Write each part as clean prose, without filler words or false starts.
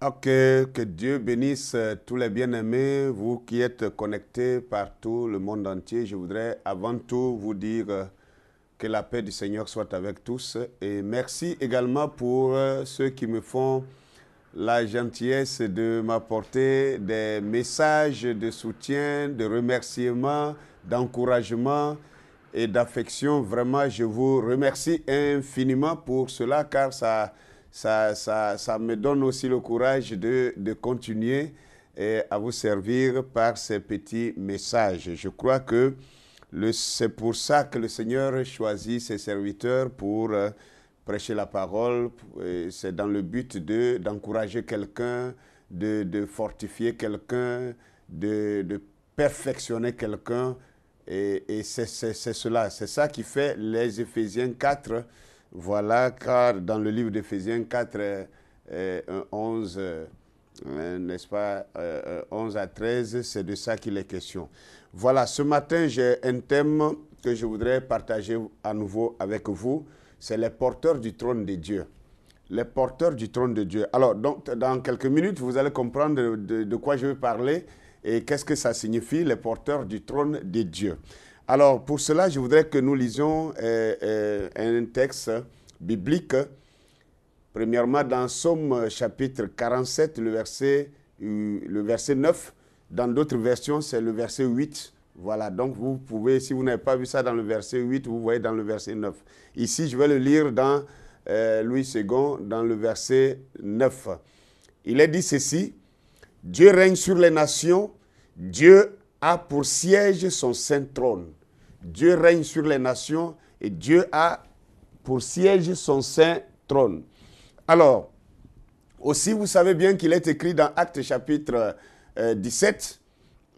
Ok, que Dieu bénisse tous les bien-aimés, vous qui êtes connectés par tout le monde entier. Je voudrais avant tout vous dire que la paix du Seigneur soit avec tous. Et merci également pour ceux qui me font la gentillesse de m'apporter des messages de soutien, de remerciement, d'encouragement et d'affection. Vraiment, je vous remercie infiniment pour cela car ça me donne aussi le courage de continuer à vous servir par ces petits messages. Je crois que c'est pour ça que le Seigneur choisit ses serviteurs pour prêcher la parole. C'est dans le but d'encourager quelqu'un, de fortifier quelqu'un, de perfectionner quelqu'un. Et c'est cela, c'est ça qui fait les Éphésiens 4. Voilà, car dans le livre d'Éphésiens 4, 11, n'est-ce pas, 11 à 13, c'est de ça qu'il est question. Voilà, ce matin, j'ai un thème que je voudrais partager à nouveau avec vous. C'est les porteurs du trône de Dieu. Les porteurs du trône de Dieu. Alors, donc, dans quelques minutes, vous allez comprendre de quoi je vais parler et qu'est-ce que ça signifie, les porteurs du trône de Dieu. Alors, pour cela, je voudrais que nous lisions un texte biblique. Premièrement, dans Somme chapitre 47, le verset 9. Dans d'autres versions, c'est le verset 8. Voilà, donc vous pouvez, si vous n'avez pas vu ça dans le verset 8, vous voyez dans le verset 9. Ici, je vais le lire dans Louis II, dans le verset 9. Il est dit ceci: Dieu règne sur les nations, Dieu a pour siège son saint trône. Dieu règne sur les nations et Dieu a pour siège son saint trône. Alors, aussi vous savez bien qu'il est écrit dans Actes chapitre 17,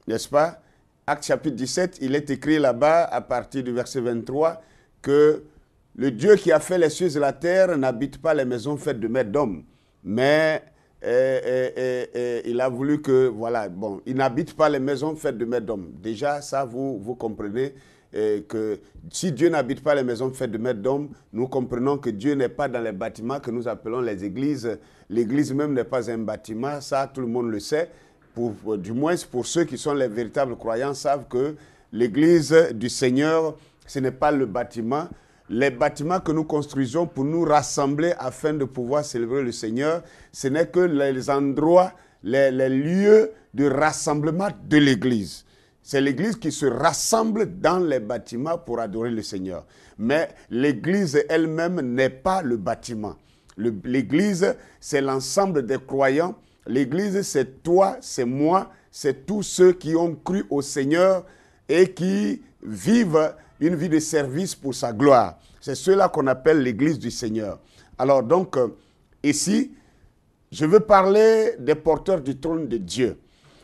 n'est-ce pas? Actes chapitre 17, il est écrit là-bas à partir du verset 23 que le Dieu qui a fait les cieux et la terre n'habite pas les maisons faites de mains d'hommes, mais il a voulu que, voilà, bon, il n'habite pas les maisons faites de mains d'hommes. Déjà, ça, vous comprenez que si Dieu n'habite pas les maisons faites de mains d'hommes, nous comprenons que Dieu n'est pas dans les bâtiments que nous appelons les églises. L'église même n'est pas un bâtiment, ça, tout le monde le sait. Du moins, pour ceux qui sont les véritables croyants, savent que l'église du Seigneur, ce n'est pas le bâtiment. Les bâtiments que nous construisons pour nous rassembler afin de pouvoir célébrer le Seigneur, ce n'est que les endroits, les lieux de rassemblement de l'Église. C'est l'Église qui se rassemble dans les bâtiments pour adorer le Seigneur. Mais l'Église elle-même n'est pas le bâtiment. L'Église, c'est l'ensemble des croyants. L'Église, c'est toi, c'est moi, c'est tous ceux qui ont cru au Seigneur et qui vivent une vie de service pour sa gloire. C'est ceux-là qu'on appelle l'Église du Seigneur. Alors donc, ici, je veux parler des porteurs du trône de Dieu.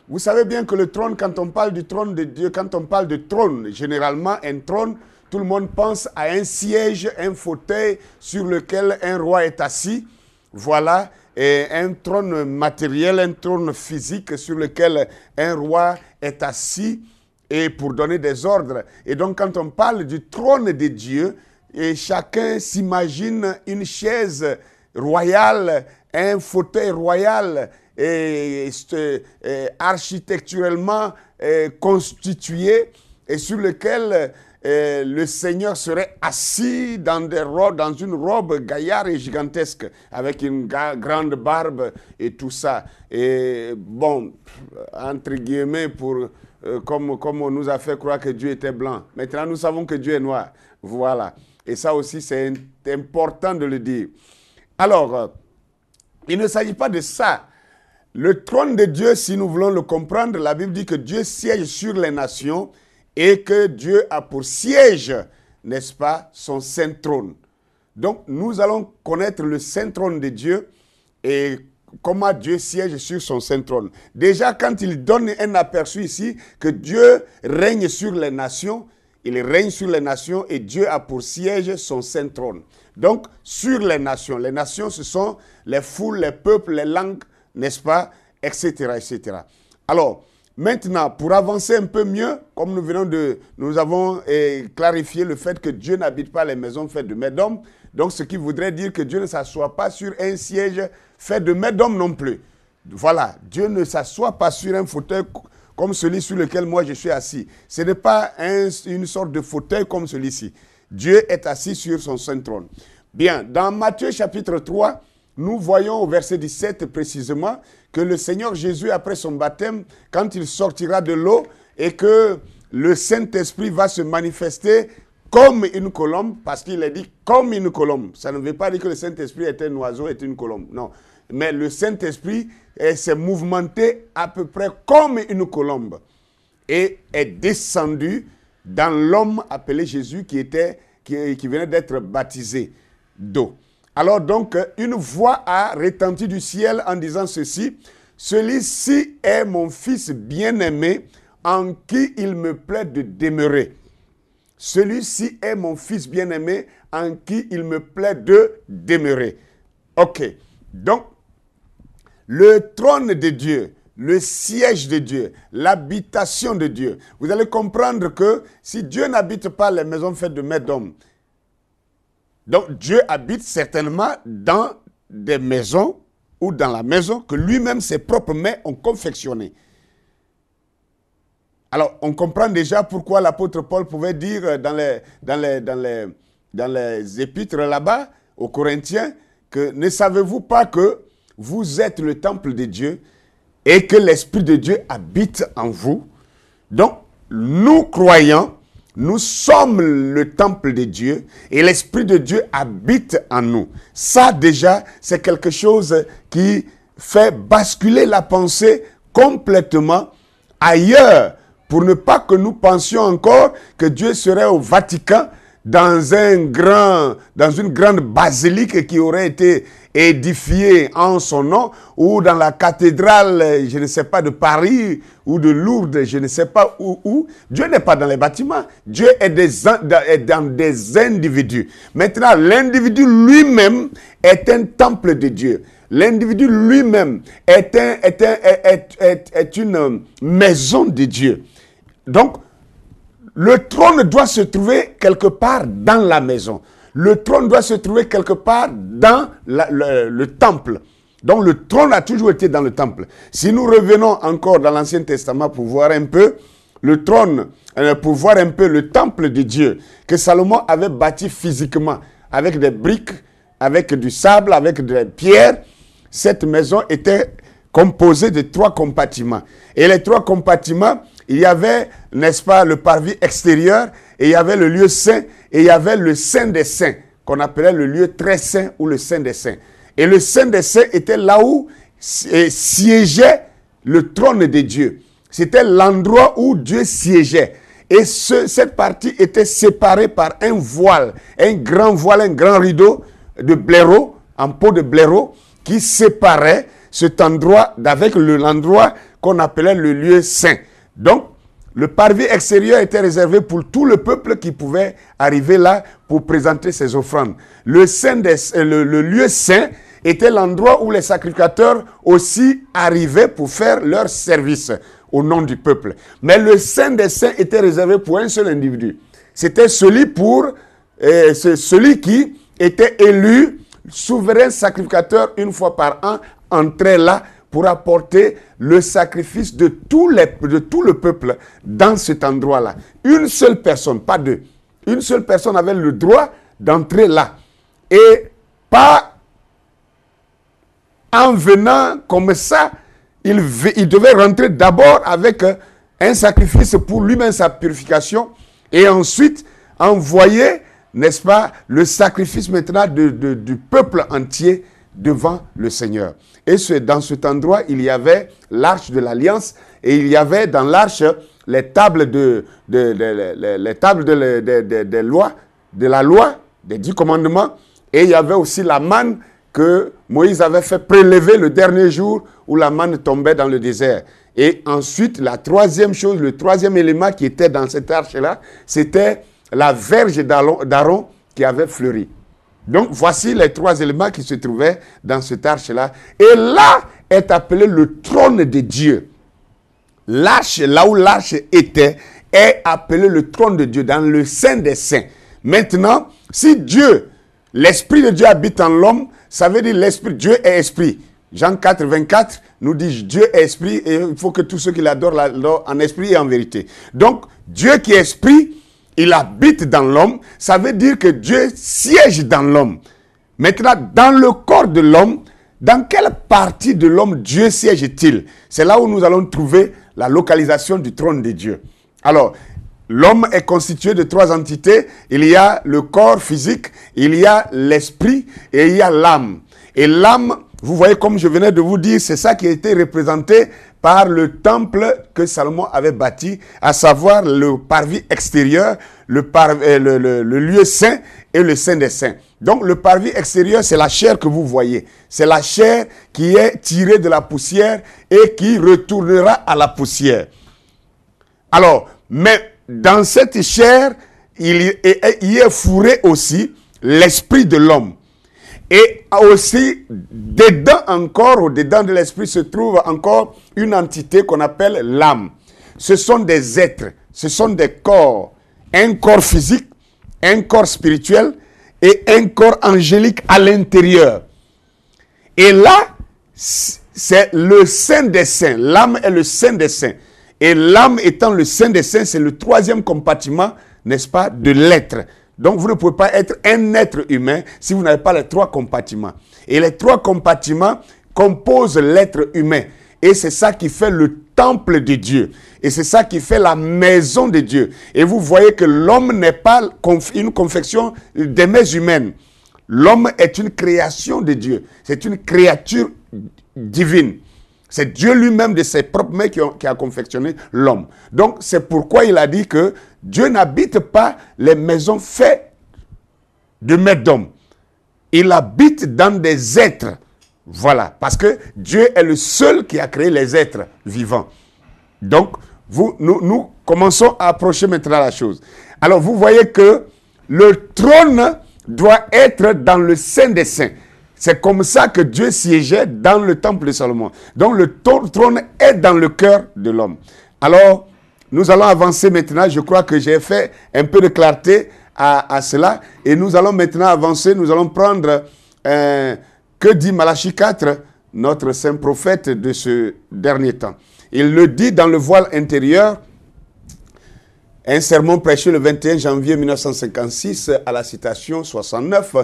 Vous savez bien que le trône, quand on parle du trône de Dieu, quand on parle de trône, généralement, un trône, tout le monde pense à un siège, un fauteuil sur lequel un roi est assis. Voilà, et un trône matériel, un trône physique sur lequel un roi est assis et pour donner des ordres. Et donc, quand on parle du trône de Dieu, et chacun s'imagine une chaise royale, un fauteuil royal, et architecturellement constitué, et sur lequel le Seigneur serait assis dans une robe gaillarde et gigantesque, avec une grande barbe et tout ça. Et bon, entre guillemets, comme on nous a fait croire que Dieu était blanc. Maintenant, nous savons que Dieu est noir. Voilà. Et ça aussi, c'est important de le dire. Alors, il ne s'agit pas de ça. Le trône de Dieu, si nous voulons le comprendre, la Bible dit que Dieu siège sur les nations et que Dieu a pour siège, n'est-ce pas, son saint trône. Donc, nous allons connaître le saint trône de Dieu et comment Dieu siège sur son saint trône. Déjà, quand il donne un aperçu ici que Dieu règne sur les nations, il règne sur les nations et Dieu a pour siège son saint trône. Donc, sur les nations, ce sont les foules, les peuples, les langues, n'est-ce pas, etc., etc. Alors, maintenant, pour avancer un peu mieux, comme nous avons clarifié le fait que Dieu n'habite pas les maisons faites de mains d'hommes, donc ce qui voudrait dire que Dieu ne s'assoit pas sur un siège fait de mains d'hommes non plus. Voilà, Dieu ne s'assoit pas sur un fauteuil comme celui sur lequel moi je suis assis. Ce n'est pas une sorte de fauteuil comme celui-ci. Dieu est assis sur son saint trône. Bien, dans Matthieu chapitre 3, nous voyons au verset 17 précisément que le Seigneur Jésus, après son baptême, quand il sortira de l'eau et que le Saint-Esprit va se manifester comme une colombe, parce qu'il est dit comme une colombe. Ça ne veut pas dire que le Saint-Esprit est un oiseau, est une colombe. Non. Mais le Saint-Esprit s'est mouvementé à peu près comme une colombe et est descendu dans l'homme appelé Jésus qui venait d'être baptisé d'eau. Alors donc, une voix a retenti du ciel en disant ceci: celui-ci est mon fils bien-aimé en qui il me plaît de demeurer. Celui-ci est mon fils bien-aimé en qui il me plaît de demeurer. Ok. Donc, le trône de Dieu, le siège de Dieu, l'habitation de Dieu. Vous allez comprendre que si Dieu n'habite pas les maisons faites de mains d'hommes, donc Dieu habite certainement dans des maisons ou dans la maison que lui-même, ses propres mains ont confectionnées. Alors, on comprend déjà pourquoi l'apôtre Paul pouvait dire dans les épîtres là-bas, aux Corinthiens, que ne savez-vous pas que vous êtes le temple de Dieu et que l'Esprit de Dieu habite en vous. Donc, nous croyants, nous sommes le temple de Dieu et l'Esprit de Dieu habite en nous. Ça déjà, c'est quelque chose qui fait basculer la pensée complètement ailleurs pour ne pas que nous pensions encore que Dieu serait au Vatican dans une grande basilique qui aurait été édifiée en son nom, ou dans la cathédrale, je ne sais pas, de Paris, ou de Lourdes, je ne sais pas où. Dieu n'est pas dans les bâtiments. Dieu est dans des individus. Maintenant, l'individu lui-même est un temple de Dieu. L'individu lui-même est une maison de Dieu. Donc, le trône doit se trouver quelque part dans la maison. Le trône doit se trouver quelque part dans le temple. Donc le trône a toujours été dans le temple. Si nous revenons encore dans l'Ancien Testament pour voir un peu le trône, pour voir un peu le temple de Dieu que Salomon avait bâti physiquement avec des briques, avec du sable, avec des pierres, cette maison était composée de 3 compartiments. Et les 3 compartiments, il y avait, n'est-ce pas, le parvis extérieur, et il y avait le lieu saint, et il y avait le Saint des Saints, qu'on appelait le lieu très saint ou le Saint des Saints. Et le Saint des Saints était là où siégeait le trône de Dieu. C'était l'endroit où Dieu siégeait. Et cette partie était séparée par un voile, un grand rideau de blaireau, en peau de blaireau, qui séparait cet endroit d'avec l'endroit qu'on appelait le lieu saint. Donc, le parvis extérieur était réservé pour tout le peuple qui pouvait arriver là pour présenter ses offrandes. Le lieu saint était l'endroit où les sacrificateurs aussi arrivaient pour faire leur service au nom du peuple. Mais le Saint des Saints était réservé pour un seul individu. C'était celui qui était élu souverain sacrificateur une fois par an, entrait là pour apporter le sacrifice de tout le peuple dans cet endroit-là. Une seule personne, pas deux. Une seule personne avait le droit d'entrer là. Et pas en venant comme ça, il devait rentrer d'abord avec un sacrifice pour lui-même, sa purification, et ensuite envoyer, n'est-ce pas, le sacrifice maintenant du peuple entier devant le Seigneur. Et dans cet endroit, il y avait l'arche de l'alliance, et il y avait dans l'arche les tables de la loi, des 10 commandements, et il y avait aussi la manne que Moïse avait fait prélever le dernier jour où la manne tombait dans le désert. Et ensuite, la troisième chose, le troisième élément qui était dans cette arche-là, c'était la verge d'Aaron qui avait fleuri. Donc, voici les 3 éléments qui se trouvaient dans cette arche-là. Et là est appelé le trône de Dieu. L'arche, là où l'arche était, est appelé le trône de Dieu, dans le Saint des Saints. Maintenant, si Dieu, l'Esprit de Dieu habite en l'homme, ça veut dire Dieu est esprit. Jean 4, 24 nous dit Dieu est esprit et il faut que tous ceux qui l'adorent l'adorent en esprit et en vérité. Donc, Dieu qui est esprit, il habite dans l'homme. Ça veut dire que Dieu siège dans l'homme. Maintenant, dans le corps de l'homme, dans quelle partie de l'homme Dieu siège-t-il? C'est là où nous allons trouver la localisation du trône de Dieu. Alors, l'homme est constitué de 3 entités. Il y a le corps physique, il y a l'esprit et il y a l'âme. Et l'âme, vous voyez comme je venais de vous dire, c'est ça qui a été représenté par le temple que Salomon avait bâti, à savoir le parvis extérieur, le lieu saint et le saint des saints. Donc le parvis extérieur, c'est la chair que vous voyez. C'est la chair qui est tirée de la poussière et qui retournera à la poussière. Alors, mais dans cette chair, il y est fourré aussi l'esprit de l'homme. Et aussi, dedans encore, au-dedans de l'esprit, se trouve encore une entité qu'on appelle l'âme. Ce sont des êtres, ce sont des corps. Un corps physique, un corps spirituel et un corps angélique à l'intérieur. Et là, c'est le Saint des Saints. L'âme est le Saint des Saints. Et l'âme étant le Saint des Saints, c'est le 3e compartiment, n'est-ce pas, de l'être. Donc, vous ne pouvez pas être un être humain si vous n'avez pas les 3 compartiments. Et les 3 compartiments composent l'être humain. Et c'est ça qui fait le temple de Dieu. Et c'est ça qui fait la maison de Dieu. Et vous voyez que l'homme n'est pas une confection des mains humaines. L'homme est une création de Dieu. C'est une créature divine. C'est Dieu lui-même de ses propres mains qui a confectionné l'homme. Donc, c'est pourquoi il a dit que Dieu n'habite pas les maisons faites de mains d'hommes. Il habite dans des êtres. Voilà. Parce que Dieu est le seul qui a créé les êtres vivants. Donc, nous commençons à approcher maintenant la chose. Alors, vous voyez que le trône doit être dans le Saint des Saints. C'est comme ça que Dieu siégeait dans le temple de Salomon. Donc le trône est dans le cœur de l'homme. Alors, nous allons avancer maintenant. Je crois que j'ai fait un peu de clarté à cela. Et nous allons maintenant avancer. Nous allons prendre, que dit Malachie 4, notre saint prophète de ce dernier temps. Il le dit dans le voile intérieur, un sermon prêché le 21 janvier 1956 à la citation 69.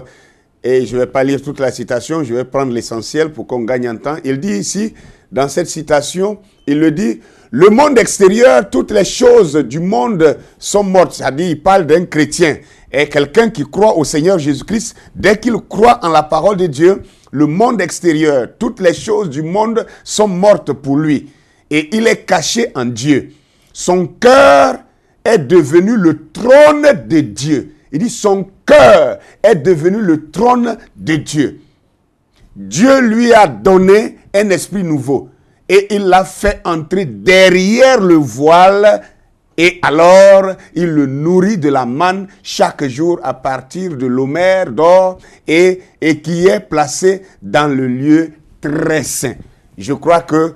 Et je ne vais pas lire toute la citation, je vais prendre l'essentiel pour qu'on gagne en temps. Il dit ici, dans cette citation, il le dit, le monde extérieur, toutes les choses du monde sont mortes. C'est-à-dire, il parle d'un chrétien. Et quelqu'un qui croit au Seigneur Jésus-Christ, dès qu'il croit en la parole de Dieu, le monde extérieur, toutes les choses du monde sont mortes pour lui. Et il est caché en Dieu. Son cœur est devenu le trône de Dieu. Il dit son cœur est devenu le trône de Dieu. Dieu lui a donné un esprit nouveau et il l'a fait entrer derrière le voile et alors il le nourrit de la manne chaque jour à partir de l'homère d'or et qui est placé dans le lieu très saint. Je crois que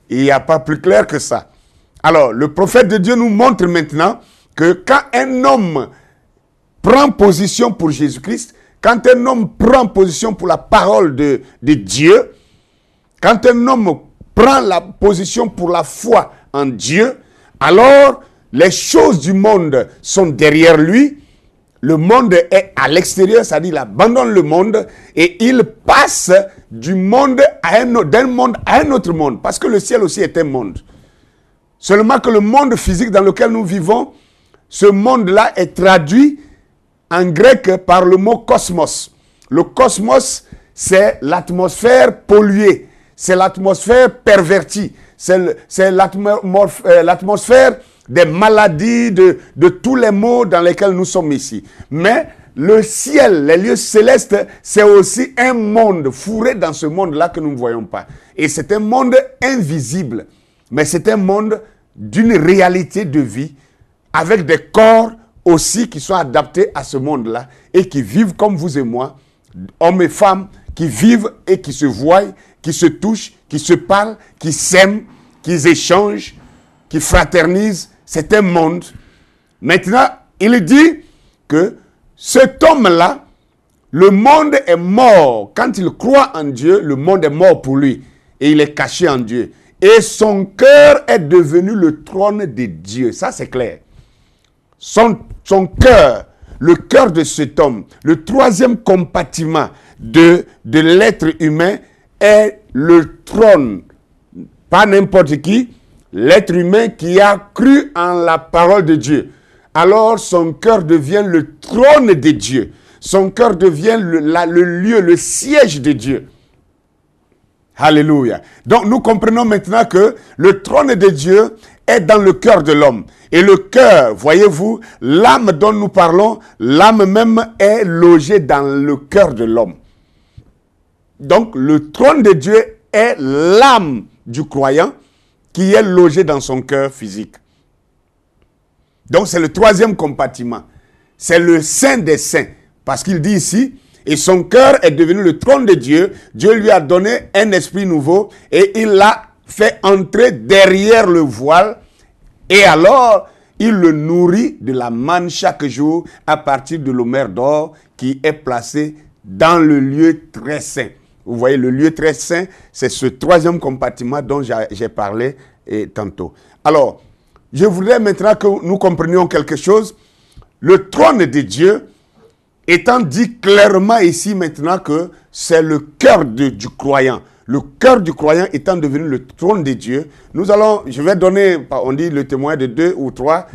il n'y a pas plus clair que ça. Alors le prophète de Dieu nous montre maintenant que quand un homme prend position pour Jésus-Christ, quand un homme prend position pour la parole de Dieu, quand un homme prend la position pour la foi en Dieu, alors les choses du monde sont derrière lui, le monde est à l'extérieur, c'est-à-dire il abandonne le monde et il passe d'un monde à un autre monde, parce que le ciel aussi est un monde. Seulement que le monde physique dans lequel nous vivons, ce monde-là est traduit en grec par le mot cosmos. Le cosmos, c'est l'atmosphère polluée, c'est l'atmosphère pervertie, c'est l'atmosphère des maladies, de tous les maux dans lesquels nous sommes ici. Mais le ciel, les lieux célestes, c'est aussi un monde fourré dans ce monde-là que nous ne voyons pas. Et c'est un monde invisible, mais c'est un monde d'une réalité de vie avec des corps aussi qui sont adaptés à ce monde-là et qui vivent comme vous et moi, hommes et femmes, qui vivent et qui se voient, qui se touchent, qui se parlent, qui s'aiment, qui échangent, qui fraternisent. C'est un monde. Maintenant, il dit que cet homme-là Le monde est mort. Quand il croit en Dieu, le monde est mort pour lui. Et il est caché en Dieu. Et son cœur est devenu le trône de Dieu. Ça, c'est clair. Son cœur, le cœur de cet homme, le troisième compartiment de l'être humain est le trône. Pas n'importe qui, l'être humain qui a cru en la parole de Dieu. Alors son cœur devient le trône de Dieu. Son cœur devient le lieu, le siège de Dieu. Alléluia. Donc nous comprenons maintenant que le trône de Dieu est dans le cœur de l'homme. Et le cœur, voyez-vous, l'âme dont nous parlons, l'âme même est logée dans le cœur de l'homme. Donc le trône de Dieu est l'âme du croyant qui est logée dans son cœur physique. Donc c'est le troisième compartiment. C'est le Saint des Saints. Parce qu'il dit ici, et son cœur est devenu le trône de Dieu. Dieu lui a donné un esprit nouveau et il l'a fait entrer derrière le voile. Et alors, il le nourrit de la manne chaque jour à partir de l'homère d'or qui est placé dans le lieu très saint. Vous voyez, le lieu très saint, c'est ce troisième compartiment dont j'ai parlé tantôt. Alors, je voudrais maintenant que nous comprenions quelque chose. Le trône de Dieu, étant dit clairement ici maintenant que c'est le cœur du croyant. Le cœur du croyant étant devenu le trône de Dieu, je vais donner, on dit le témoin de 2 ou 3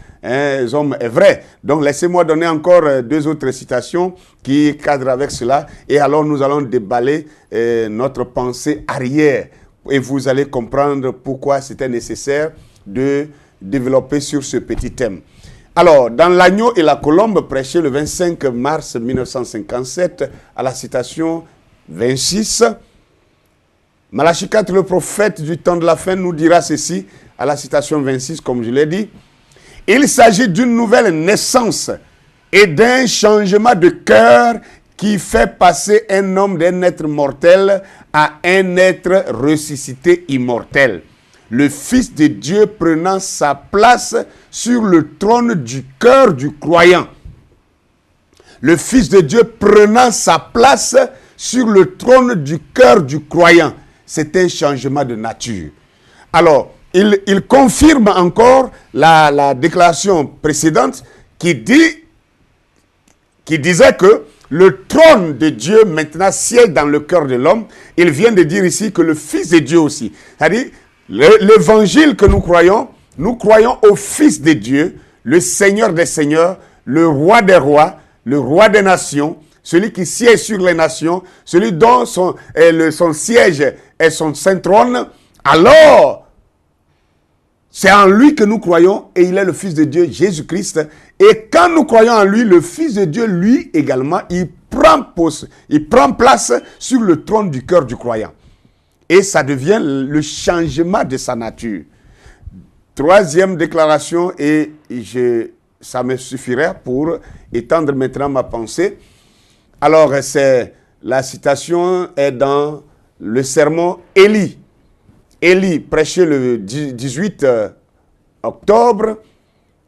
hommes est vrai. Donc laissez-moi donner encore 2 autres citations qui cadrent avec cela. Et alors nous allons déballer notre pensée arrière. Et vous allez comprendre pourquoi c'était nécessaire de développer sur ce petit thème. Alors, dans l'agneau et la colombe, prêché le 25 mars 1957, à la citation 26, Malachi 4, le prophète du temps de la fin, nous dira ceci, à la citation 26, comme je l'ai dit. Il s'agit d'une nouvelle naissance et d'un changement de cœur qui fait passer un homme d'un être mortel à un être ressuscité immortel. Le Fils de Dieu prenant sa place sur le trône du cœur du croyant. Le Fils de Dieu prenant sa place sur le trône du cœur du croyant. C'est un changement de nature. Alors, il confirme encore la déclaration précédente qui disait que le trône de Dieu maintenant siège dans le cœur de l'homme. Il vient de dire ici que le Fils de Dieu aussi. C'est-à-dire, l'évangile que nous croyons au Fils de Dieu, le Seigneur des Seigneurs, le Roi des Rois, le Roi des Nations, celui qui siège sur les nations, celui dont son siège est son saint trône. Alors, c'est en lui que nous croyons et il est le Fils de Dieu, Jésus-Christ. Et quand nous croyons en lui, le Fils de Dieu, lui également, il prend place sur le trône du cœur du croyant. Et ça devient le changement de sa nature. Troisième déclaration, et ça me suffirait pour étendre maintenant ma pensée. Alors, la citation est dans le sermon Élie. Élie, prêché le 18 octobre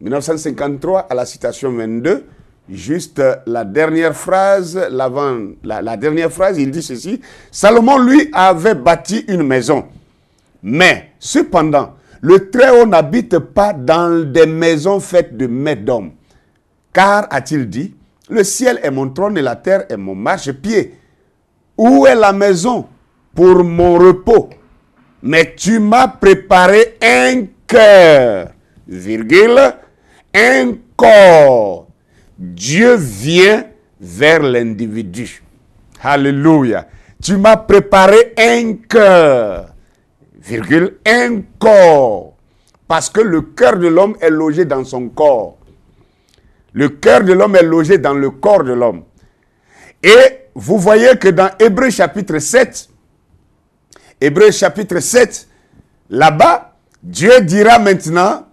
1953 à la citation 22. Juste la dernière phrase, la dernière phrase, il dit ceci. Salomon, lui, avait bâti une maison. Mais, cependant, le Très-Haut n'habite pas dans des maisons faites de mains d'hommes. Car, a-t-il dit, le ciel est mon trône et la terre est mon marchepied. Où est la maison pour mon repos? Mais tu m'as préparé un cœur, virgule, un corps. Dieu vient vers l'individu. Alléluia. Tu m'as préparé un cœur, virgule, un corps. Parce que le cœur de l'homme est logé dans son corps. Le cœur de l'homme est logé dans le corps de l'homme. Et vous voyez que dans Hébreux chapitre 7, là-bas, Dieu dira maintenant,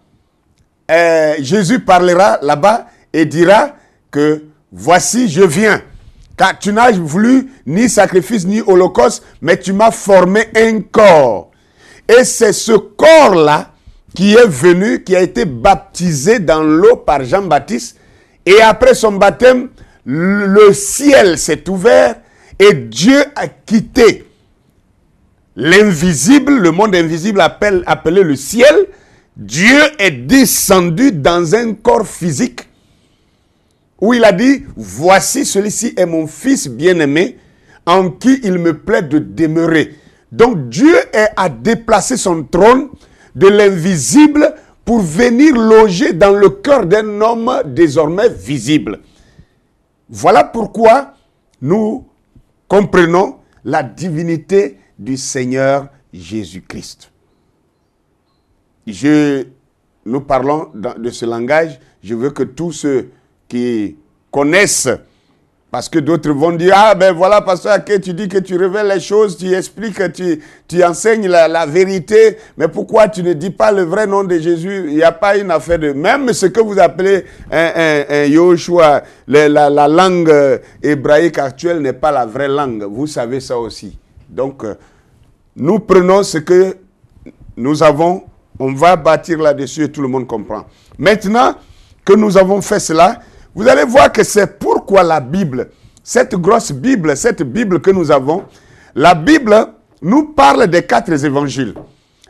Jésus parlera là-bas et dira que voici je viens. Car tu n'as voulu ni sacrifice ni holocauste, mais tu m'as formé un corps. Et c'est ce corps-là qui est venu, qui a été baptisé dans l'eau par Jean-Baptiste. Et après son baptême, le ciel s'est ouvert et Dieu a quitté l'invisible, le monde invisible appelé le ciel. Dieu est descendu dans un corps physique où il a dit, voici celui-ci est mon fils bien-aimé en qui il me plaît de demeurer. Donc Dieu a déplacé son trône de l'invisible pour venir loger dans le cœur d'un homme désormais visible. Voilà pourquoi nous comprenons la divinité du Seigneur Jésus-Christ. Nous parlons de ce langage. Je veux que tous ceux qui connaissent, parce que d'autres vont dire, ah ben voilà, pasteur Ake, tu dis que tu révèles les choses, tu expliques, tu enseignes la vérité, mais pourquoi tu ne dis pas le vrai nom de Jésus? Il n'y a pas une affaire de... Même ce que vous appelez un Yoshua, la langue hébraïque actuelle n'est pas la vraie langue. Vous savez ça aussi. Donc, nous prenons ce que nous avons, on va bâtir là-dessus et tout le monde comprend. Maintenant que nous avons fait cela, vous allez voir que c'est pourquoi la Bible, cette grosse Bible, cette Bible que nous avons, la Bible nous parle des 4 évangiles.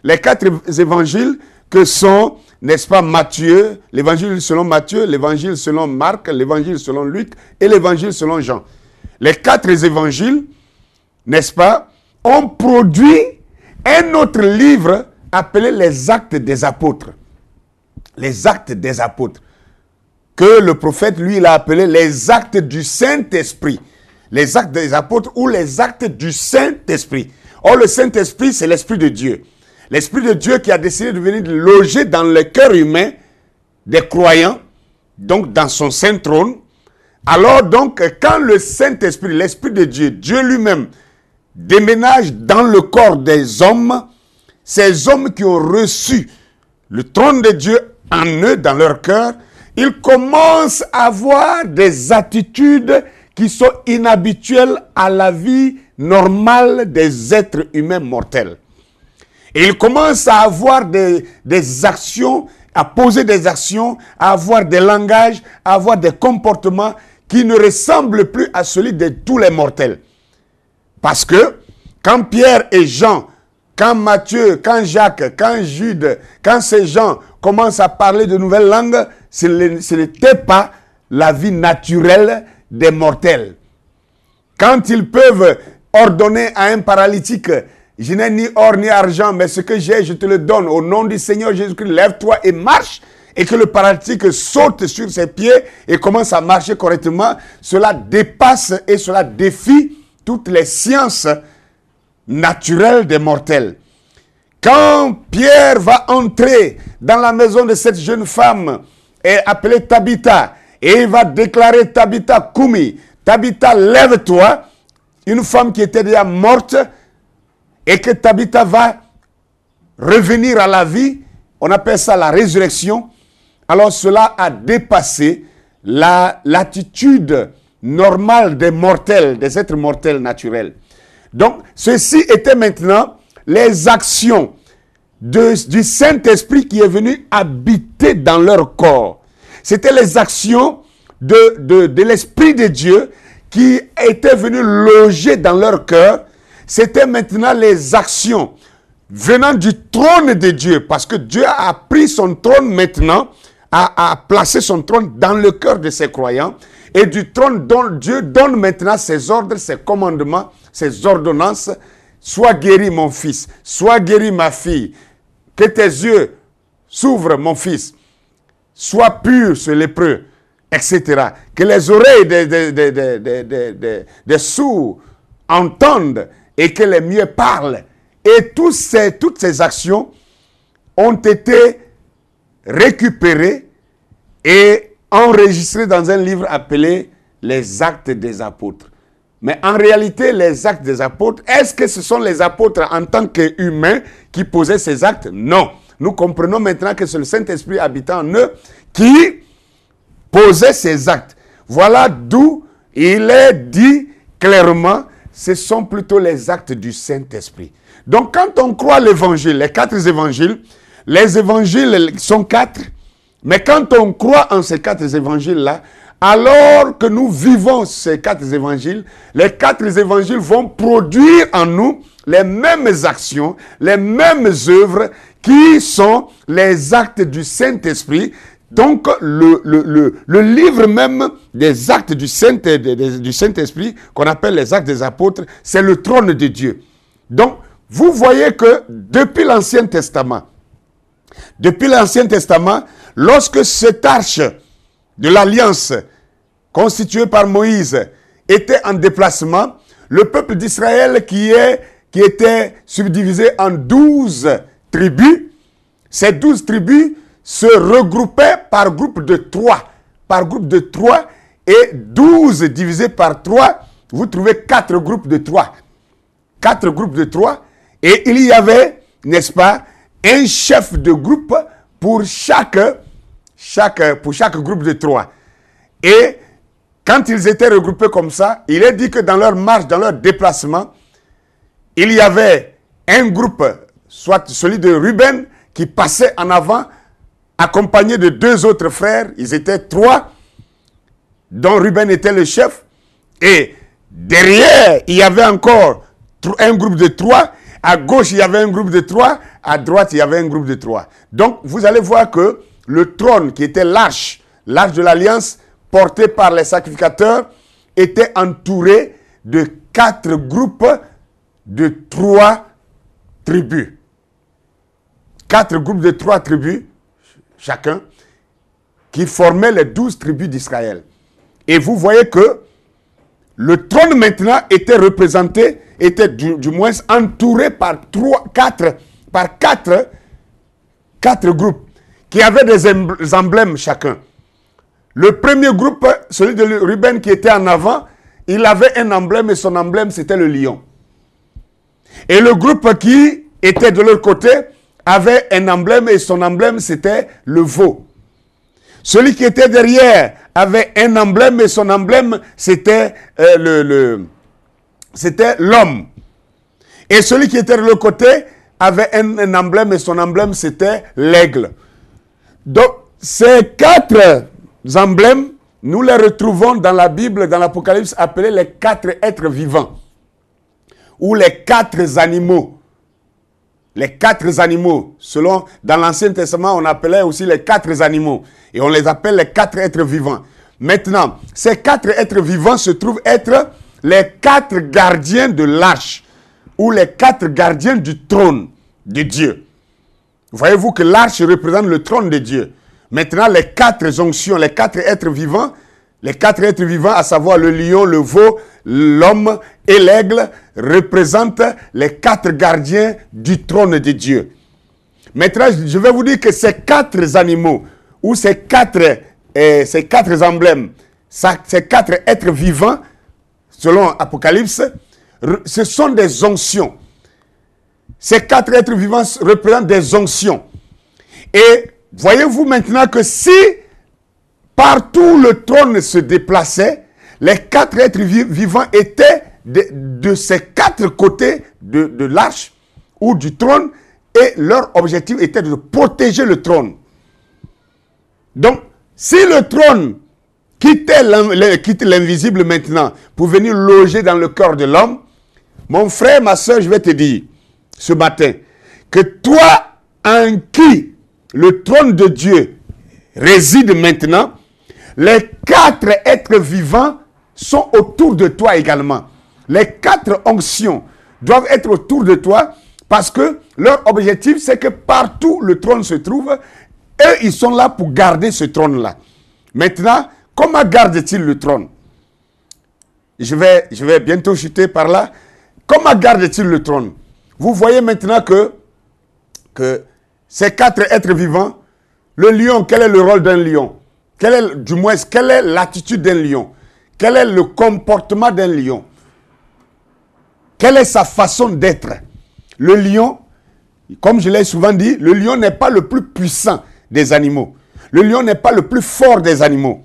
Les 4 évangiles que sont, n'est-ce pas, Matthieu, l'évangile selon Matthieu, l'évangile selon Marc, l'évangile selon Luc et l'évangile selon Jean. Les 4 évangiles, n'est-ce pas, ont produit un autre livre appelé les Actes des Apôtres. Les Actes des Apôtres. Que le prophète, lui, il a appelé les actes du Saint-Esprit. Les actes des apôtres ou les actes du Saint-Esprit. Or, le Saint-Esprit, c'est l'Esprit de Dieu. L'Esprit de Dieu qui a décidé de venir loger dans le cœur humain des croyants, donc dans son saint trône. Alors, donc, quand le Saint-Esprit, l'Esprit de Dieu, Dieu lui-même, déménage dans le corps des hommes, ces hommes qui ont reçu le trône de Dieu en eux, dans leur cœur, ils commencent à avoir des attitudes qui sont inhabituelles à la vie normale des êtres humains mortels. Et ils commencent à avoir des actions, à poser des actions, à avoir des langages, à avoir des comportements qui ne ressemblent plus à celui de tous les mortels. Parce que quand Pierre et Jean, quand Matthieu, quand Jacques, quand Jude, quand ces gens commencent à parler de nouvelles langues, ce n'était pas la vie naturelle des mortels. Quand ils peuvent ordonner à un paralytique, je n'ai ni or ni argent, mais ce que j'ai, je te le donne. Au nom du Seigneur Jésus-Christ, lève-toi et marche. Et que le paralytique saute sur ses pieds et commence à marcher correctement. Cela dépasse et cela défie toutes les sciences naturelles des mortels. Quand Pierre va entrer dans la maison de cette jeune femme appelée Tabitha, et il va déclarer Tabitha Kumi, Tabitha lève-toi, une femme qui était déjà morte, et que Tabitha va revenir à la vie, on appelle ça la résurrection. Alors cela a dépassé l'attitude normale des mortels, des êtres mortels naturels. Donc ceci était maintenant les actions du Saint-Esprit qui est venu habiter dans leur corps. C'était les actions de l'Esprit de Dieu qui était venu loger dans leur cœur. C'était maintenant les actions venant du trône de Dieu, parce que Dieu a pris son trône maintenant, a placé son trône dans le cœur de ses croyants, et du trône dont Dieu donne maintenant ses ordres, ses commandements, ses ordonnances. Sois guéri mon fils, sois guéri ma fille, que tes yeux s'ouvrent mon fils, sois pur ce lépreux, etc. Que les oreilles des sourds entendent et que les muets parlent. Et toutes ces actions ont été récupérées et enregistrées dans un livre appelé Les Actes des Apôtres. Mais en réalité, les actes des apôtres, est-ce que ce sont les apôtres en tant qu'humains qui posaient ces actes? Non. Nous comprenons maintenant que c'est le Saint-Esprit habitant en eux qui posait ces actes. Voilà d'où il est dit clairement, ce sont plutôt les actes du Saint-Esprit. Donc quand on croit l'évangile, les 4 évangiles, les évangiles sont 4, mais quand on croit en ces 4 évangiles-là, alors que nous vivons ces 4 évangiles, les 4 évangiles vont produire en nous les mêmes actions, les mêmes œuvres qui sont les actes du Saint-Esprit. Donc, le livre même des actes du Saint-Esprit, qu'on appelle les actes des apôtres, c'est le trône de Dieu. Donc, vous voyez que depuis l'Ancien Testament, lorsque cette arche de l'Alliance constituée par Moïse était en déplacement, le peuple d'Israël qui était subdivisé en 12 tribus, ces 12 tribus se regroupaient par groupe de 3. Par groupe de 3 et 12 divisé par 3, vous trouvez 4 groupes de 3. 4 groupes de 3 et il y avait, n'est-ce pas, un chef de groupe pour chaque groupe de 3. Et quand ils étaient regroupés comme ça, il est dit que dans leur marche, dans leur déplacement, il y avait un groupe, soit celui de Ruben, qui passait en avant, accompagné de 2 autres frères. Ils étaient 3, dont Ruben était le chef. Et derrière, il y avait encore un groupe de 3. À gauche, il y avait un groupe de 3. À droite, il y avait un groupe de 3. Donc, vous allez voir que le trône, qui était l'arche de l'Alliance, porté par les sacrificateurs, était entouré de 4 groupes de 3 tribus. 4 groupes de 3 tribus, chacun, qui formaient les 12 tribus d'Israël. Et vous voyez que le trône maintenant était représenté, était du moins entouré par 4 groupes qui avaient des emblèmes chacun. Le premier groupe, celui de Ruben qui était en avant, il avait un emblème et son emblème c'était le lion. Et le groupe qui était de l'autre côté avait un emblème et son emblème c'était le veau. Celui qui était derrière avait un emblème et son emblème c'était l'homme. Et celui qui était de l'autre côté avait un emblème et son emblème c'était l'aigle. Donc ces 4 emblèmes, nous les retrouvons dans la Bible, dans l'Apocalypse, appelés les 4 êtres vivants. Ou les 4 animaux. Les 4 animaux. Dans l'Ancien Testament, on appelait aussi les 4 animaux. Et on les appelle les 4 êtres vivants. Maintenant, ces 4 êtres vivants se trouvent être les 4 gardiens de l'arche. Ou les 4 gardiens du trône de Dieu. Voyez-vous que l'arche représente le trône de Dieu. Maintenant, les 4 onctions, les 4 êtres vivants, à savoir le lion, le veau, l'homme et l'aigle, représentent les 4 gardiens du trône de Dieu. Maintenant, je vais vous dire que ces 4 animaux, ou ces 4 emblèmes, ces 4 êtres vivants, selon Apocalypse, ce sont des onctions. Ces 4 êtres vivants représentent des onctions. Et voyez-vous maintenant que si partout le trône se déplaçait, les 4 êtres vivants étaient de ces 4 côtés de l'arche ou du trône et leur objectif était de protéger le trône. Donc, si le trône quittait l'invisible maintenant pour venir loger dans le cœur de l'homme, mon frère, ma soeur, je vais te dire ce matin que toi en qui le trône de Dieu réside maintenant, les 4 êtres vivants sont autour de toi également. Les 4 onctions doivent être autour de toi parce que leur objectif, c'est que partout le trône se trouve, eux, ils sont là pour garder ce trône-là. Maintenant, comment garde-t-il le trône? Je vais bientôt chuter par là. Comment garde-t-il le trône? Vous voyez maintenant que ces 4 êtres vivants, le lion, quel est le rôle d'un lion? Quelle est l'attitude d'un lion? Quel est le comportement d'un lion? Quelle est sa façon d'être? Le lion, comme je l'ai souvent dit, le lion n'est pas le plus puissant des animaux. Le lion n'est pas le plus fort des animaux.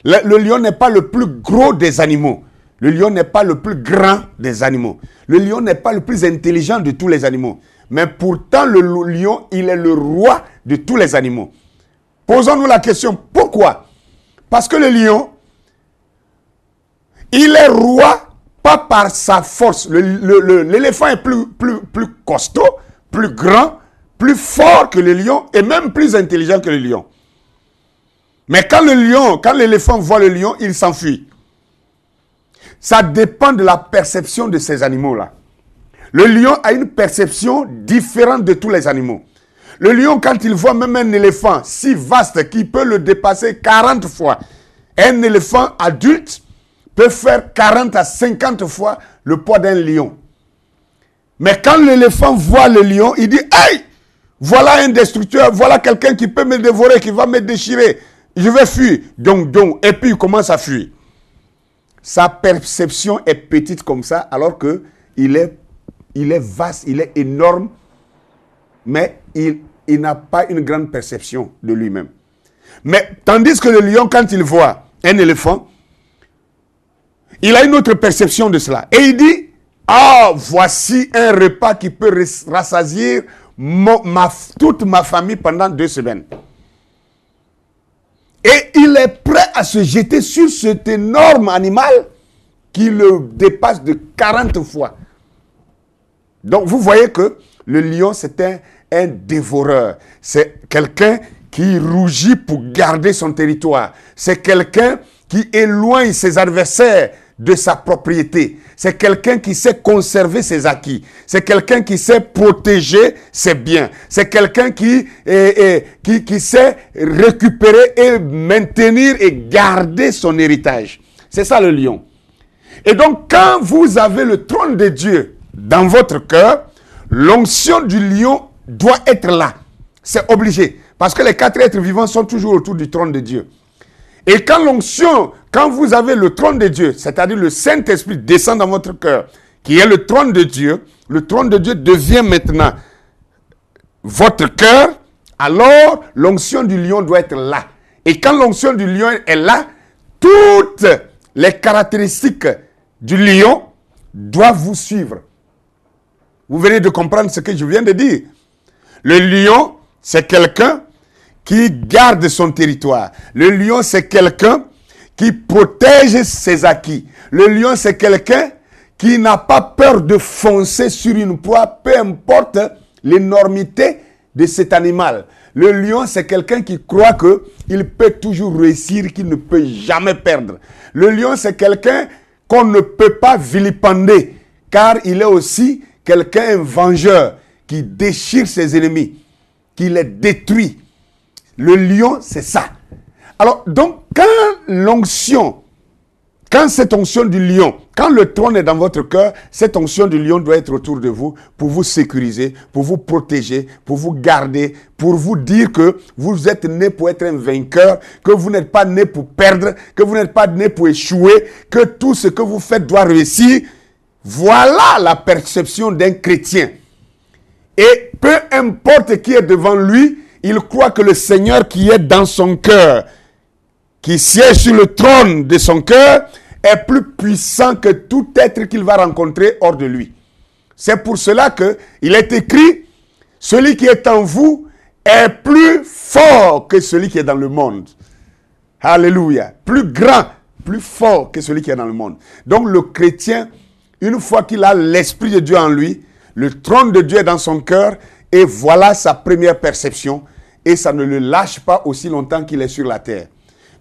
Le lion n'est pas le plus gros des animaux. Le lion n'est pas le plus grand des animaux. Le lion n'est pas le plus intelligent de tous les animaux. Mais pourtant, le lion, il est le roi de tous les animaux. Posons-nous la question, pourquoi? Parce que le lion, Il est roi, pas par sa force. L'éléphant est plus costaud, plus grand, plus fort que le lion et même plus intelligent que le lion. Mais quand l'éléphant voit le lion, il s'enfuit. Ça dépend de la perception de ces animaux-là. Le lion a une perception différente de tous les animaux. Le lion, quand il voit même un éléphant si vaste qu'il peut le dépasser 40 fois, un éléphant adulte peut faire 40 à 50 fois le poids d'un lion. Mais quand l'éléphant voit le lion, il dit « Hey, voilà un destructeur, voilà quelqu'un qui peut me dévorer, qui va me déchirer. Je vais fuir. » Donc, et puis il commence à fuir. Sa perception est petite comme ça, alors qu'il est vaste, il est énorme, mais il n'a pas une grande perception de lui-même. Mais tandis que le lion, quand il voit un éléphant, il a une autre perception de cela. Et il dit, ah, voici un repas qui peut rassasier toute ma famille pendant 2 semaines. Et il est prêt à se jeter sur cet énorme animal qui le dépasse de 40 fois. Donc vous voyez que le lion, c'est un dévoreur. C'est quelqu'un qui rougit pour garder son territoire. C'est quelqu'un qui éloigne ses adversaires de sa propriété. C'est quelqu'un qui sait conserver ses acquis. C'est quelqu'un qui sait protéger ses biens. C'est quelqu'un qui sait récupérer et maintenir et garder son héritage. C'est ça le lion. Et donc, quand vous avez le trône de Dieu dans votre cœur, l'onction du lion doit être là. C'est obligé. Parce que les 4 êtres vivants sont toujours autour du trône de Dieu. Et quand l'onction, quand vous avez le trône de Dieu, c'est-à-dire le Saint-Esprit descend dans votre cœur, qui est le trône de Dieu devient maintenant votre cœur, alors l'onction du lion doit être là. Et quand l'onction du lion est là, toutes les caractéristiques du lion doivent vous suivre. Vous venez de comprendre ce que je viens de dire. Le lion, c'est quelqu'un qui garde son territoire. Le lion, c'est quelqu'un qui protège ses acquis. Le lion, c'est quelqu'un qui n'a pas peur de foncer sur une proie, peu importe l'énormité de cet animal. Le lion, c'est quelqu'un qui croit qu'il peut toujours réussir, qu'il ne peut jamais perdre. Le lion, c'est quelqu'un qu'on ne peut pas vilipender, car il est aussi quelqu'un, un vengeur, qui déchire ses ennemis, qui les détruit. Le lion, c'est ça. Alors, donc, quand cette onction du lion, quand le trône est dans votre cœur, cette onction du lion doit être autour de vous pour vous sécuriser, pour vous protéger, pour vous garder, pour vous dire que vous êtes né pour être un vainqueur, que vous n'êtes pas né pour perdre, que vous n'êtes pas né pour échouer, que tout ce que vous faites doit réussir. Voilà la perception d'un chrétien. Et peu importe qui est devant lui, il croit que le Seigneur qui est dans son cœur, qui siège sur le trône de son cœur, est plus puissant que tout être qu'il va rencontrer hors de lui. C'est pour cela qu'il est écrit, celui qui est en vous est plus fort que celui qui est dans le monde. Alléluia. Plus grand, plus fort que celui qui est dans le monde. Donc le chrétien, une fois qu'il a l'Esprit de Dieu en lui, le trône de Dieu est dans son cœur, et voilà sa première perception. Et ça ne le lâche pas aussi longtemps qu'il est sur la terre.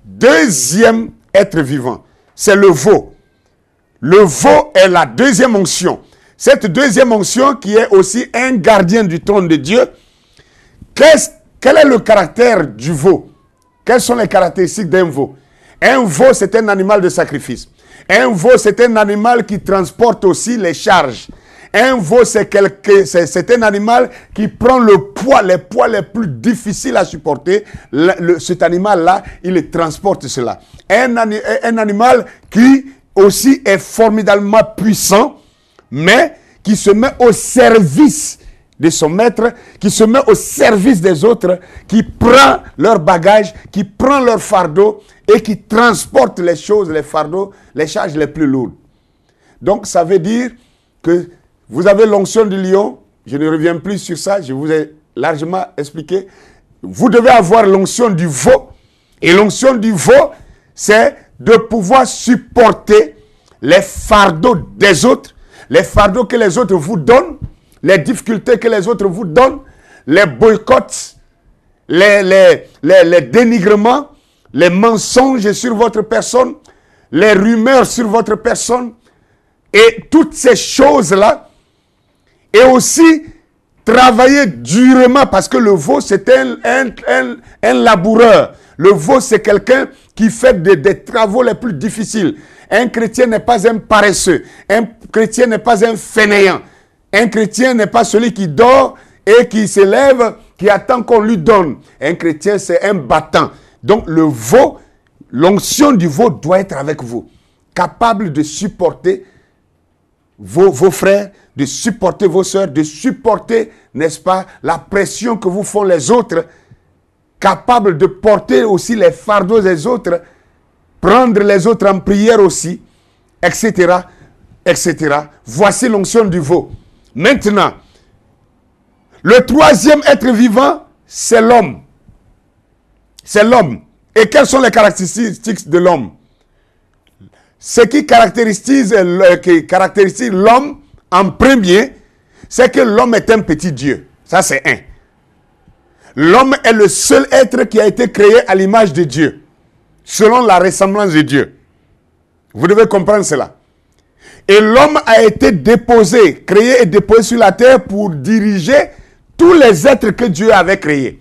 Deuxième être vivant, c'est le veau. Le veau est la deuxième onction. Cette deuxième onction qui est aussi un gardien du trône de Dieu. Quel est le caractère du veau? Quelles sont les caractéristiques d'un veau? Un veau, c'est un animal de sacrifice. Un veau, c'est un animal qui transporte aussi les charges. Un veau, c'est un animal qui prend les poids les plus difficiles à supporter. Cet animal-là, il transporte cela. Un animal qui aussi est formidablement puissant, mais qui se met au service de son maître, qui se met au service des autres, qui prend leur bagage, qui prend leur fardeau et qui transporte les choses, les fardeaux, les charges les plus lourdes. Donc, ça veut dire que vous avez l'onction du lion, je ne reviens plus sur ça, je vous ai largement expliqué. Vous devez avoir l'onction du veau. Et l'onction du veau, c'est de pouvoir supporter les fardeaux des autres, les fardeaux que les autres vous donnent, les difficultés que les autres vous donnent, les boycotts, les dénigrements, les mensonges sur votre personne, les rumeurs sur votre personne, et toutes ces choses-là, et aussi travailler durement, parce que le veau, c'est un laboureur. Le veau, c'est quelqu'un qui fait des travaux les plus difficiles. Un chrétien n'est pas un paresseux. Un chrétien n'est pas un fainéant. Un chrétien n'est pas celui qui dort et qui se lève, qui attend qu'on lui donne. Un chrétien, c'est un battant. Donc le veau, l'onction du veau doit être avec vous. Capable de supporter vos frères, de supporter vos soeurs, de supporter, n'est-ce pas, la pression que vous font les autres, capable de porter aussi les fardeaux des autres, prendre les autres en prière aussi, etc., etc. Voici l'onction du veau. Maintenant, le troisième être vivant, c'est l'homme. C'est l'homme. Et quelles sont les caractéristiques de l'homme? Ce qui caractérise l'homme en premier, c'est que l'homme est un petit Dieu. Ça, c'est un. L'homme est le seul être qui a été créé à l'image de Dieu, selon la ressemblance de Dieu. Vous devez comprendre cela. Et l'homme a été déposé, créé et déposé sur la terre pour diriger tous les êtres que Dieu avait créés.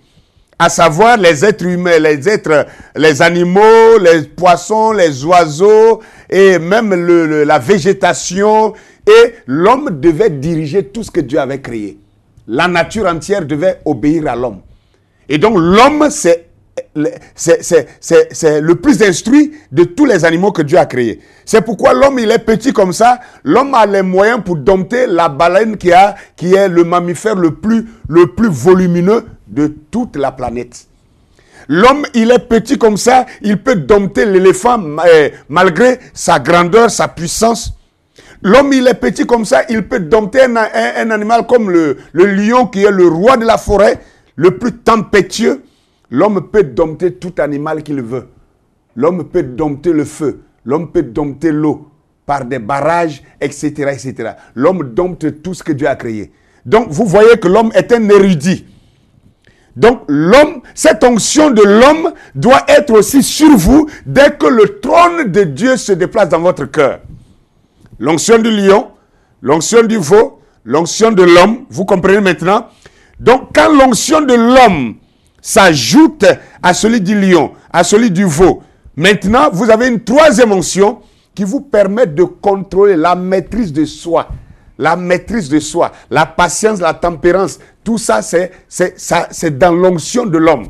À savoir les êtres humains, les animaux, les poissons, les oiseaux et même la végétation. Et l'homme devait diriger tout ce que Dieu avait créé. La nature entière devait obéir à l'homme. Et donc l'homme, c'est le plus instruit de tous les animaux que Dieu a créés. C'est pourquoi l'homme, il est petit comme ça. L'homme a les moyens pour dompter la baleine qui est le mammifère le plus volumineux de toute la planète. L'homme, il est petit comme ça. Il peut dompter l'éléphant malgré sa grandeur, sa puissance. L'homme, il est petit comme ça. Il peut dompter un animal comme le lion qui est le roi de la forêt, le plus tempétueux. L'homme peut dompter tout animal qu'il veut. L'homme peut dompter le feu. L'homme peut dompter l'eau par des barrages, etc., etc. L'homme dompte tout ce que Dieu a créé. Donc, vous voyez que l'homme est un érudit. Donc, l'homme, cette onction de l'homme doit être aussi sur vous dès que le trône de Dieu se déplace dans votre cœur. L'onction du lion, l'onction du veau, l'onction de l'homme, vous comprenez maintenant? Donc, quand l'onction de l'homme s'ajoute à celui du lion, à celui du veau, maintenant, vous avez une troisième onction qui vous permet de contrôler la maîtrise de soi. La maîtrise de soi, la patience, la tempérance, tout ça, c'est dans l'onction de l'homme.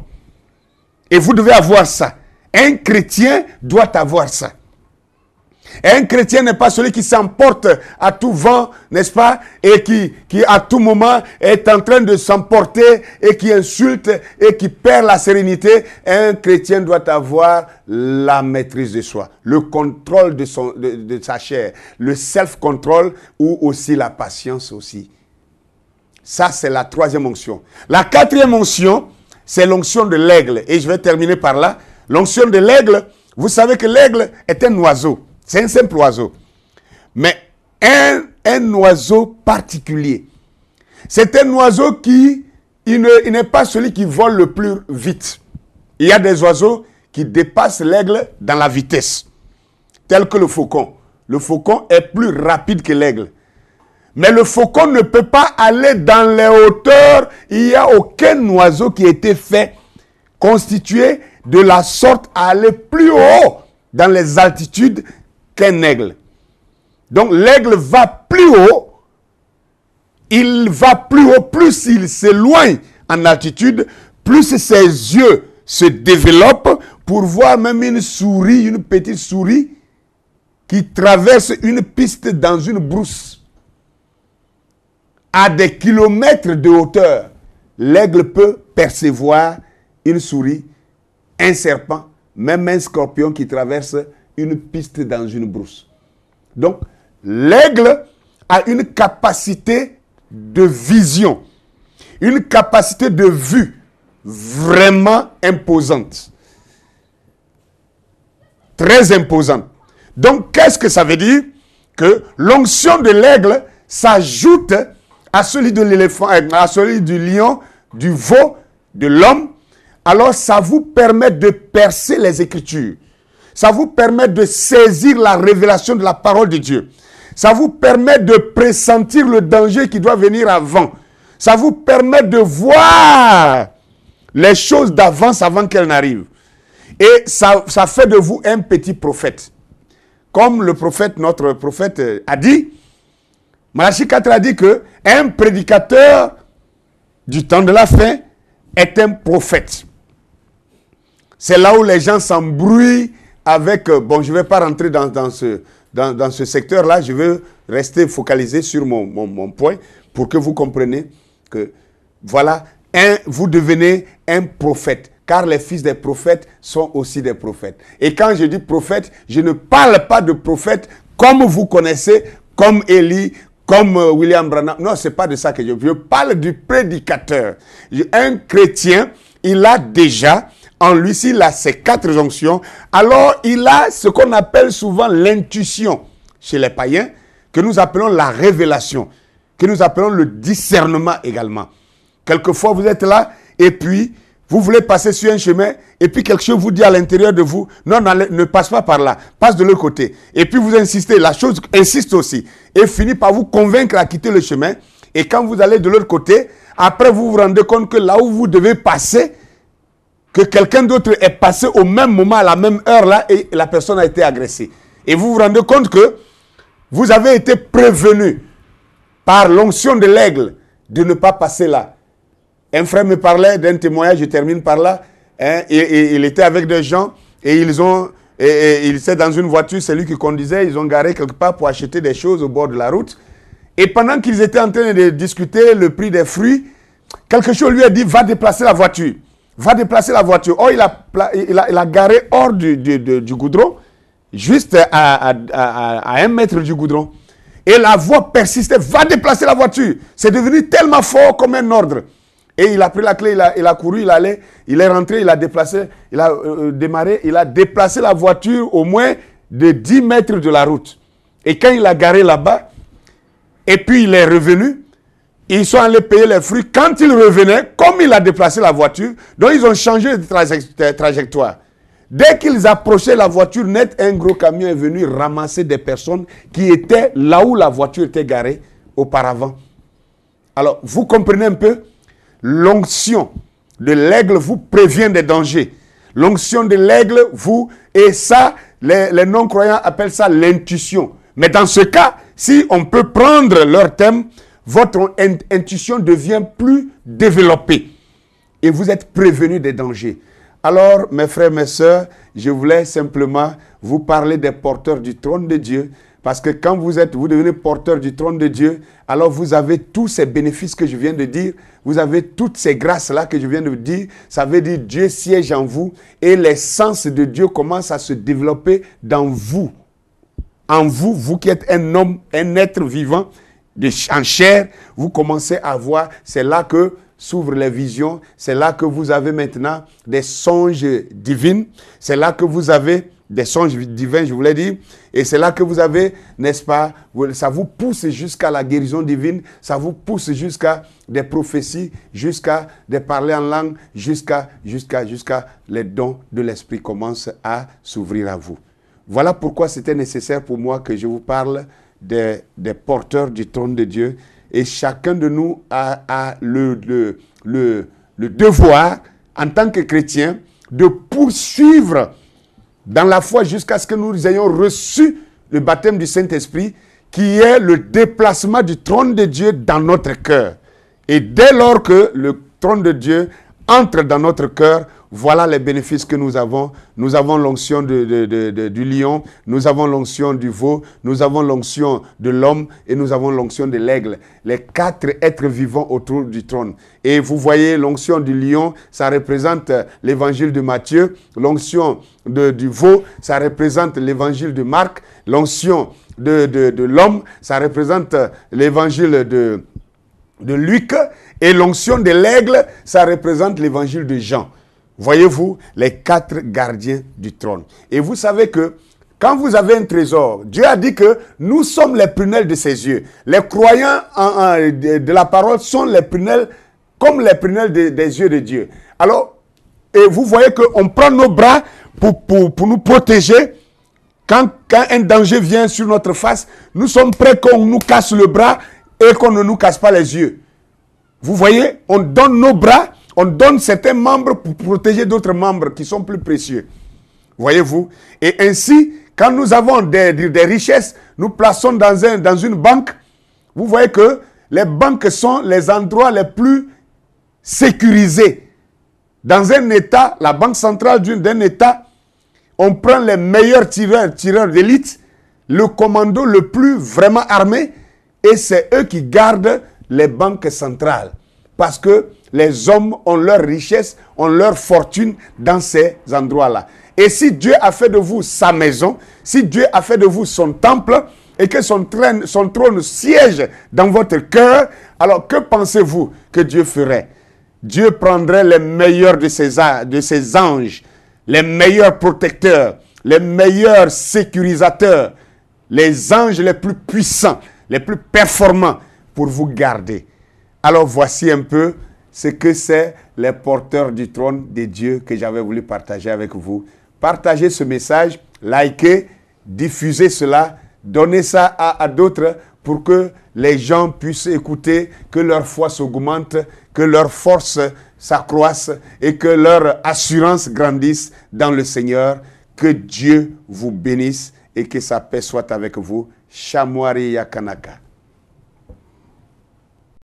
Et vous devez avoir ça. Un chrétien doit avoir ça. Un chrétien n'est pas celui qui s'emporte à tout vent, n'est-ce pas? Et qui à tout moment est en train de s'emporter et qui insulte et qui perd la sérénité. Un chrétien doit avoir la maîtrise de soi, le contrôle de sa chair, le self-control ou aussi la patience aussi. Ça, c'est la troisième onction. La quatrième onction, c'est l'onction de l'aigle. Et je vais terminer par là. L'onction de l'aigle, vous savez que l'aigle est un oiseau. C'est un simple oiseau. Mais un oiseau particulier. C'est un oiseau qui il n'est pas celui qui vole le plus vite. Il y a des oiseaux qui dépassent l'aigle dans la vitesse. Tel que le faucon. Le faucon est plus rapide que l'aigle. Mais le faucon ne peut pas aller dans les hauteurs. Il n'y a aucun oiseau qui a été fait, constitué de la sorte à aller plus haut dans les altitudes qu'un aigle. Donc l'aigle va plus haut. Il va plus haut, plus il s'éloigne en altitude, plus ses yeux se développent pour voir même une souris, une petite souris qui traverse une piste dans une brousse. À des kilomètres de hauteur, l'aigle peut percevoir une souris, un serpent, même un scorpion qui traverse une piste dans une brousse. Donc, l'aigle a une capacité de vision, une capacité de vue vraiment imposante. Très imposante. Donc, qu'est-ce que ça veut dire? que l'onction de l'aigle s'ajoute à celui de l'éléphant, à celui du lion, du veau, de l'homme, alors ça vous permet de percer les Écritures. Ça vous permet de saisir la révélation de la parole de Dieu. Ça vous permet de pressentir le danger qui doit venir avant. Ça vous permet de voir les choses d'avance avant qu'elles n'arrivent. Et ça fait de vous un petit prophète. Comme le prophète, notre prophète a dit, Malachie 4 a dit que un prédicateur du temps de la fin est un prophète. C'est là où les gens s'embrouillent avec... Bon, je ne vais pas rentrer dans ce secteur-là, je vais rester focalisé sur mon point pour que vous compreniez que, voilà, vous devenez un prophète. Car les fils des prophètes sont aussi des prophètes. Et quand je dis prophète, je ne parle pas de prophète comme vous connaissez, comme Élie, comme William Branham. Non, ce n'est pas de ça que je parle du prédicateur. Un chrétien, il a déjà, en lui, s'il a ces 4 onctions, alors il a ce qu'on appelle souvent l'intuition chez les païens, que nous appelons la révélation, que nous appelons le discernement également. Quelquefois, vous êtes là, et puis, vous voulez passer sur un chemin, et puis quelque chose vous dit à l'intérieur de vous, non, ne passe pas par là, passe de l'autre côté. Et puis vous insistez, la chose insiste aussi, et finit par vous convaincre à quitter le chemin. Et quand vous allez de l'autre côté, après vous vous rendez compte que là où vous devez passer, que quelqu'un d'autre est passé au même moment, à la même heure là, et la personne a été agressée. Et vous vous rendez compte que vous avez été prévenu par l'onction de l'aigle de ne pas passer là. Un frère me parlait d'un témoignage, je termine par là. Et il était avec des gens et il était dans une voiture, c'est lui qui conduisait, ils ont garé quelque part pour acheter des choses au bord de la route. Et pendant qu'ils étaient en train de discuter le prix des fruits, quelque chose lui a dit, va déplacer la voiture. Va déplacer la voiture. Oh, il a garé hors du goudron, juste à 1 mètre du goudron. Et la voix persistait, va déplacer la voiture. C'est devenu tellement fort comme un ordre. Et il a pris la clé, il a couru, il est rentré, il a déplacé, il a démarré, il a déplacé la voiture au moins de 10 mètres de la route. Et quand il a garé là-bas, et puis il est revenu, ils sont allés payer les fruits. Quand il revenait, comme il a déplacé la voiture, donc ils ont changé de trajectoire. Dès qu'ils approchaient la voiture net, un gros camion est venu ramasser des personnes qui étaient là où la voiture était garée auparavant. Alors, vous comprenez un peu? L'onction de l'aigle vous prévient des dangers. L'onction de l'aigle et ça, les non-croyants appellent ça l'intuition. Mais dans ce cas, si on peut prendre leur thème, votre intuition devient plus développée. Et vous êtes prévenus des dangers. Alors, mes frères, mes sœurs, je voulais simplement vous parler des porteurs du trône de Dieu. Parce que quand vous devenez porteur du trône de Dieu, alors vous avez tous ces bénéfices que je viens de dire, vous avez toutes ces grâces-là que je viens de dire, ça veut dire Dieu siège en vous et l'essence de Dieu commence à se développer dans vous. En vous, vous qui êtes un homme, un être vivant, en chair, vous commencez à voir, c'est là que s'ouvrent les visions, c'est là que vous avez maintenant des songes divins, c'est là que vous avez des songes divins, je voulais dire, et c'est là que vous avez, n'est-ce pas, ça vous pousse jusqu'à la guérison divine, ça vous pousse jusqu'à des prophéties, jusqu'à des parler en langue, jusqu'à les dons de l'esprit commencent à s'ouvrir à vous. Voilà pourquoi c'était nécessaire pour moi que je vous parle des porteurs du trône de Dieu, et chacun de nous a le devoir, en tant que chrétien, de poursuivre dans la foi jusqu'à ce que nous ayons reçu le baptême du Saint-Esprit, qui est le déplacement du trône de Dieu dans notre cœur. Et dès lors que le trône de Dieu entre dans notre cœur, voilà les bénéfices que nous avons. Nous avons l'onction du lion, nous avons l'onction du veau, nous avons l'onction de l'homme et nous avons l'onction de l'aigle. Les 4 êtres vivants autour du trône. Et vous voyez, l'onction du lion, ça représente l'évangile de Matthieu. L'onction du veau, ça représente l'évangile de Marc. L'onction de l'homme, ça représente l'évangile de Luc. Et l'onction de l'aigle, ça représente l'évangile de Jean. Voyez-vous, les 4 gardiens du trône. Et vous savez que Quand vous avez un trésor, Dieu a dit que nous sommes les prunelles de ses yeux. Les croyants de la parole sont les prunelles, comme les prunelles des yeux de Dieu. Alors, et vous voyez qu'on prend nos bras pour nous protéger. Quand un danger vient sur notre face, nous sommes prêts qu'on nous casse le bras et qu'on ne nous casse pas les yeux. Vous voyez, on donne nos bras, on donne certains membres pour protéger d'autres membres qui sont plus précieux. Voyez-vous? Et ainsi, quand nous avons des richesses, nous plaçons dans une banque. Vous voyez que les banques sont les endroits les plus sécurisés. Dans un État, la banque centrale d'un État, on prend les meilleurs tireurs d'élite, le commando le plus vraiment armé, et c'est eux qui gardent les banques centrales. Parce que les hommes ont leur richesse, ont leur fortune dans ces endroits-là. Et si Dieu a fait de vous sa maison, si Dieu a fait de vous son temple, et que son trône siège dans votre cœur, alors que pensez-vous que Dieu ferait? Dieu prendrait les meilleurs de ses anges, les meilleurs protecteurs, les meilleurs sécurisateurs, les anges les plus puissants, les plus performants pour vous garder. Alors voici un peu ce que c'est les porteurs du trône de Dieu que j'avais voulu partager avec vous. Partagez ce message, likez, diffusez cela, donnez ça à d'autres pour que les gens puissent écouter, que leur foi s'augmente, que leur force s'accroisse et que leur assurance grandisse dans le Seigneur. Que Dieu vous bénisse et que sa paix soit avec vous. Shamwari Yakanaka.